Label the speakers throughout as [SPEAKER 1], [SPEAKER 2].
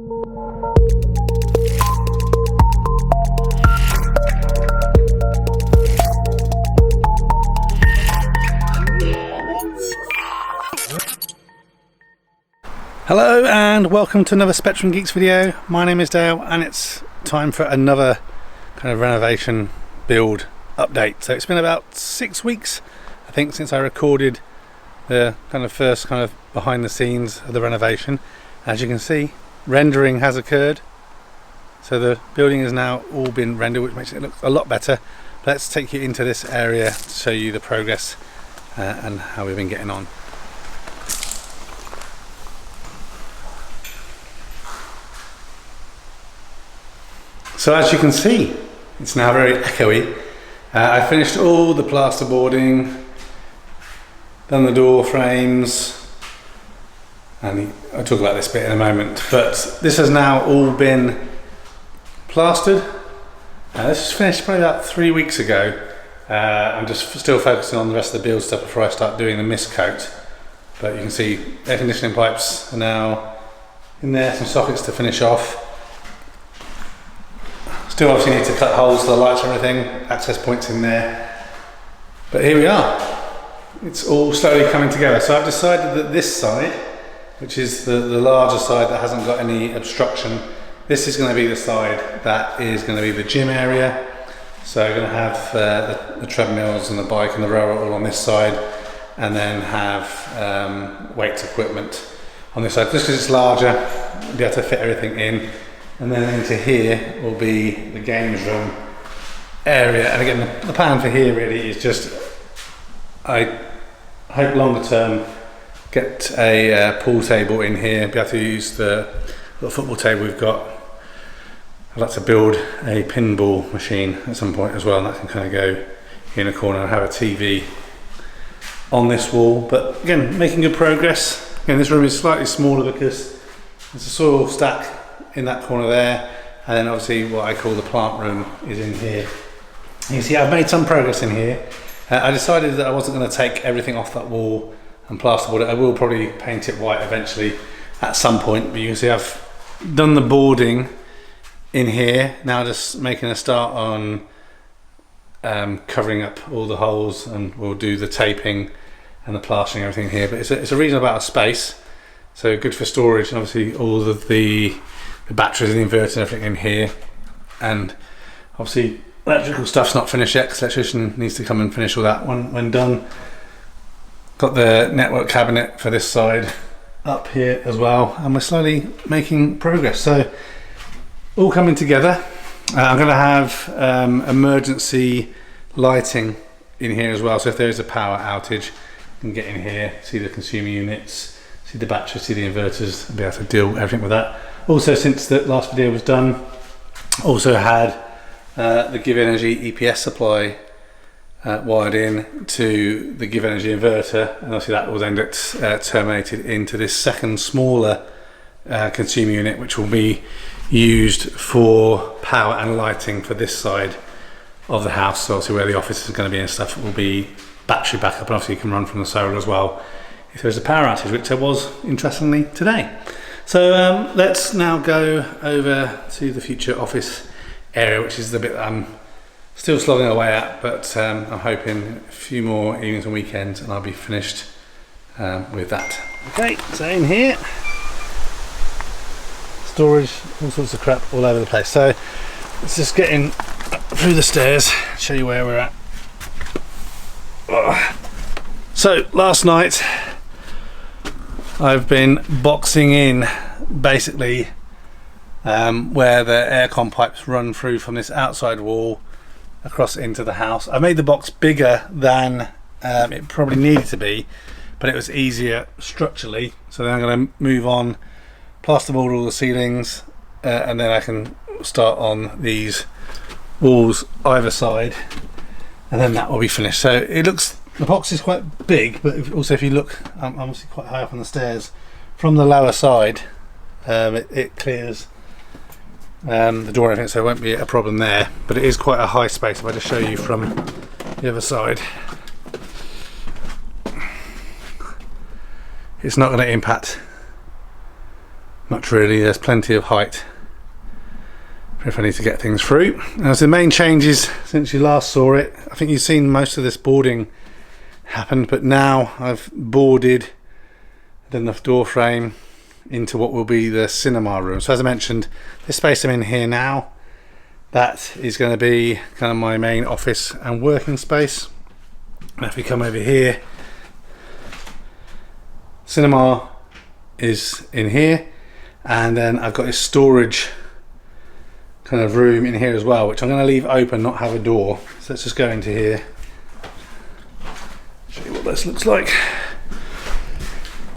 [SPEAKER 1] Hello and welcome to another Spectrum Geeks video. My name is Dale and it's time for another kind of renovation build update. So it's been about 6 weeks I think since I recorded the first behind the scenes of the renovation. As you can see, rendering has occurred, so the building has now all been rendered, which makes it look a lot better. Let's take you into this area to show you the progress and how we've been getting on. So as you can see, it's now very echoey. I finished all the plasterboarding, done the door frames, and I'll talk about this bit in a moment, but this has now all been plastered. This was finished probably about 3 weeks ago. I'm just still focusing on the rest of the build stuff before I start doing the mist coat. But you can see air conditioning pipes are now in there, some sockets to finish off. Still obviously need to cut holes for the lights and everything, access points in there. But here we are. It's all slowly coming together. So I've decided that this side, which is the larger side that hasn't got any obstruction, this is going to be the side that is going to be the gym area. So I'm going to have the treadmills and the bike and the rower all on this side, and then have weights equipment on this side. Just because it's larger, we'll be able to fit everything in. And then into here will be the games room area. And again, the plan for here really is just, I hope longer term, get a pool table in here, be able to use the little football table we've got. I'd like to build a pinball machine at some point as well, and that can kind of go in a corner and have a TV on this wall. But again, making good progress. Again, this room is slightly smaller because there's a soil stack in that corner there, and then obviously what I call the plant room is in here. You can see I've made some progress in here. I decided that I wasn't going to take everything off that wall and plasterboard it. I will probably paint it white eventually at some point, but you can see I've done the boarding in here. Now just making a start on covering up all the holes, and we'll do the taping and the plastering and everything here. But it's a reasonable amount of space, so good for storage, and obviously all of the batteries and the inverter and everything in here. And obviously electrical stuff's not finished yet because the electrician needs to come and finish all that when done. Got the network cabinet for this side up here as well, and we're slowly making progress. So all coming together. I'm going to have emergency lighting in here as well, so if there is a power outage, you can get in here, see the consumer units, see the batteries, see the inverters, and be able to deal with everything with that. Also, since the last video was done, also had the Give Energy EPS supply wired in to the Give Energy inverter, and obviously that will then get terminated into this second smaller consumer unit, which will be used for power and lighting for this side of the house. So obviously where the office is going to be and stuff will be battery backup, and obviously you can run from the solar as well if there's a power outage, which there was interestingly today. So let's now go over to the future office area, which is the bit that I'm still slogging away at, but I'm hoping a few more evenings and weekends and I'll be finished with that. Okay, so in here, storage, all sorts of crap all over the place. So let's just get in through the stairs, show you where we're at. So last night I've been boxing in basically where the aircon pipes run through from this outside wall across into the house. I made the box bigger than it probably needed to be, but it was easier structurally. So then I'm going to move on, plasterboard all the ceilings, and then I can start on these walls either side, and then that will be finished. So it looks, the box is quite big, but also if you look, I'm obviously quite high up on the stairs. From the lower side, it clears the door and everything, so it won't be a problem there. But it is quite a high space. If I just show you from the other side, it's not going to impact much really. There's plenty of height if I need to get things through. Now, so the main changes since you last saw it, I think you've seen most of this boarding happened, but now I've boarded the door frame into what will be the cinema room. So as I mentioned, this space I'm in here now, that is going to be kind of my main office and working space. And if we come over here, cinema is in here, and then I've got this storage kind of room in here as well, which I'm going to leave open, not have a door. So let's just go into here, show you what this looks like.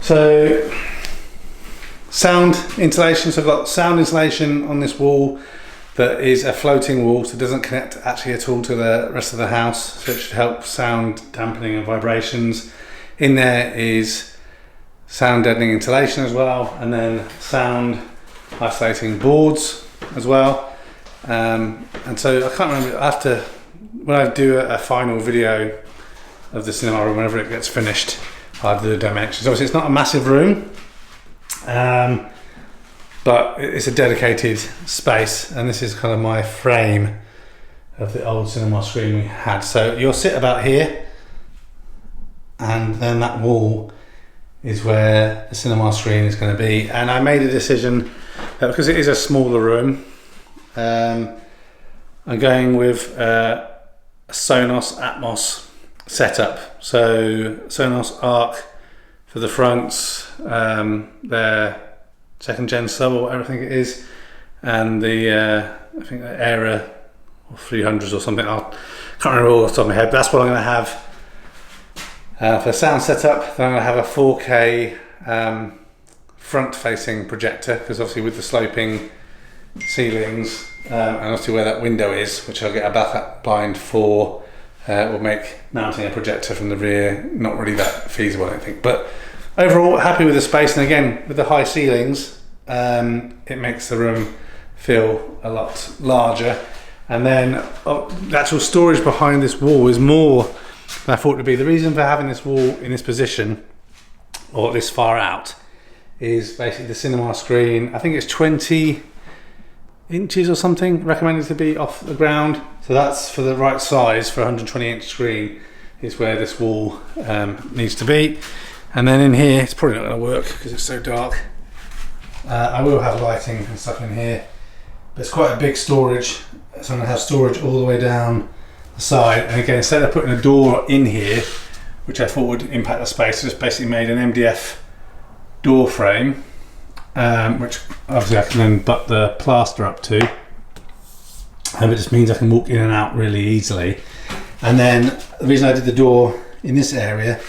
[SPEAKER 1] So sound insulation, so I've got sound insulation on this wall that is a floating wall, so it doesn't connect actually at all to the rest of the house, so it should help sound dampening and vibrations. In there is sound deadening insulation as well, and then sound isolating boards as well. And so I can't remember, after when I do a final video of the cinema room, whenever it gets finished, I'll do the dimensions. Obviously it's not a massive room, but it's a dedicated space, and this is kind of my frame of the old cinema screen we had. So you'll sit about here, and then that wall is where the cinema screen is going to be. And I made a decision that because it is a smaller room, I'm going with a Sonos Atmos setup. So Sonos Arc for the fronts, their second gen sub or whatever I think it is, and the I think the Era or 300s or something. I can't remember all off the top of my head, but that's what I'm going to have for the sound setup. Then I'm going to have a 4K front facing projector, because obviously with the sloping ceilings and obviously where that window is, which I'll get a backup blind for, will make mounting a projector from the rear not really that feasible, I don't think. But overall, happy with the space, and again with the high ceilings, it makes the room feel a lot larger. And then the actual storage behind this wall is more than I thought it would be. The reason for having this wall in this position, or this far out, is basically the cinema screen. I think it's 20 inches or something recommended to be off the ground, so that's for the right size for a 120-inch screen, is where this wall needs to be. And then in here, it's probably not going to work because it's so dark. I will have lighting and stuff in here, but it's quite a big storage, so I'm going to have storage all the way down the side. And again, instead of putting a door in here, which I thought would impact the space, I just basically made an MDF door frame, which obviously I can then butt the plaster up to, and it just means I can walk in and out really easily. And then the reason I did the door in this area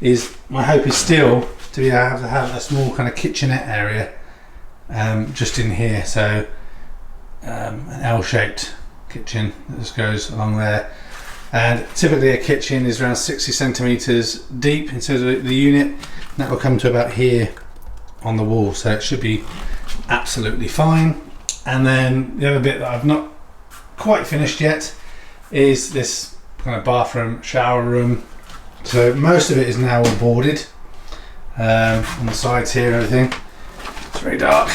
[SPEAKER 1] is my hope is still to be able to have a small kind of kitchenette area just in here, so an L-shaped kitchen that just goes along there. And typically a kitchen is around 60 centimeters deep in terms of the unit, and that will come to about here on the wall, so it should be absolutely fine. And then the other bit that I've not quite finished yet is this kind of bathroom shower room. So most of it is now all boarded on the sides here and everything. It's very dark.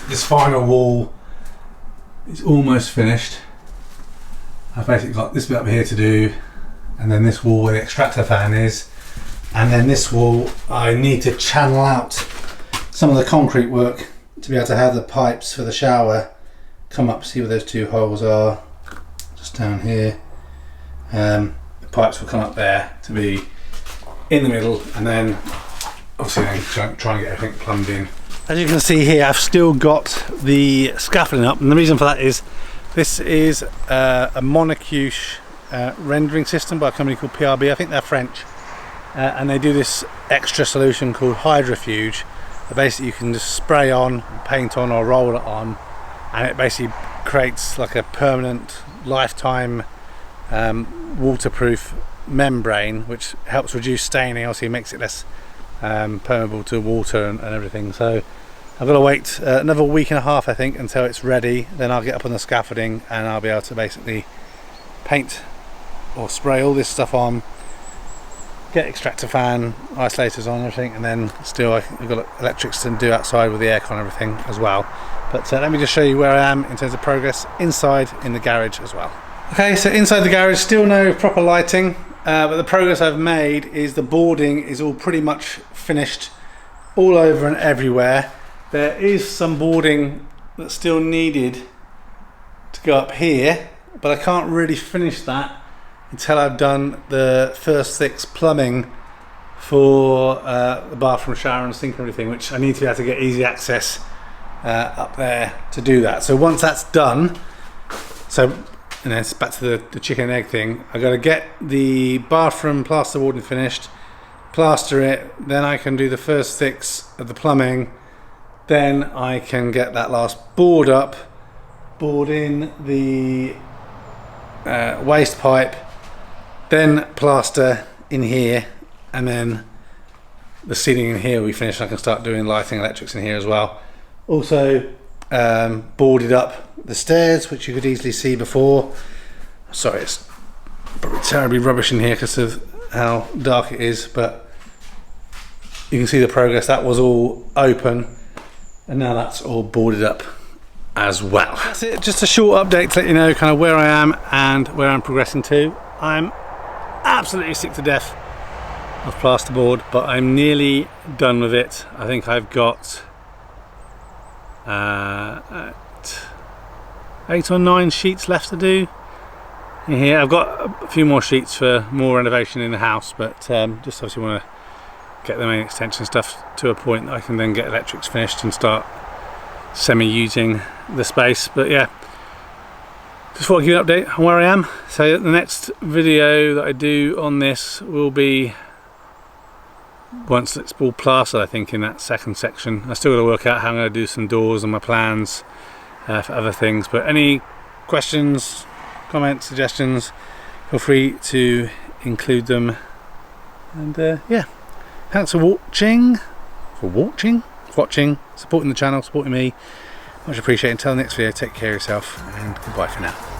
[SPEAKER 1] This final wall is almost finished. I've basically got this bit up here to do, and then this wall where the extractor fan is, and then this wall I need to channel out some of the concrete work to be able to have the pipes for the shower come up. See where those two holes are, just down here. The pipes will come up there to be in the middle, and then obviously then try and get everything plumbed in. As you can see here, I've still got the scaffolding up, and the reason for that is this is a monocouche rendering system by a company called PRB. I think they're French, and they do this extra solution called hydrofuge that basically you can just spray on, paint on, or roll it on, and it basically creates like a permanent lifetime waterproof membrane, which helps reduce staining. Obviously makes it less permeable to water and everything. So I've got to wait another week and a half, I think, until it's ready. Then I'll get up on the scaffolding and I'll be able to basically paint or spray all this stuff on, get extractor fan, isolators on, everything, and then still I've got electrics to do outside with the aircon and everything as well. But let me just show you where I am in terms of progress inside in the garage as well. Okay, so inside the garage, still no proper lighting, but the progress I've made is the boarding is all pretty much finished all over and everywhere. There is some boarding that's still needed to go up here, but I can't really finish that until I've done the first fix plumbing for the bathroom, shower and sink and everything, which I need to be able to get easy access up there to do that. So once that's done, so and then it's back to the chicken and egg thing, I've got to get the bathroom plasterboard finished, plaster it, then I can do the first fix of the plumbing, then I can get that last board up, board in the waste pipe, then plaster in here, and then the ceiling in here will be finished. I can start doing lighting, electrics in here as well. Also boarded up the stairs, which you could easily see before. Sorry, it's probably terribly rubbish in here because of how dark it is, but you can see the progress. That was all open, and now that's all boarded up as well. That's it, just a short update to let you know kind of where I am and where I'm progressing to. I'm absolutely sick to death of plasterboard, but I'm nearly done with it. I think I've got 8 or 9 sheets left to do in here. I've got a few more sheets for more renovation in the house, but just obviously want to get the main extension stuff to a point that I can then get electrics finished and start semi-using the space. But yeah, just thought I'd give you an update on where I am. So the next video that I do on this will be once it's all plastered, I think, in that second section. I still got to work out how I'm going to do some doors and my plans for other things. But any questions, comments, suggestions, feel free to include them. And yeah, thanks for watching, supporting the channel, supporting me. Much appreciated. Until the next video, take care of yourself and goodbye for now.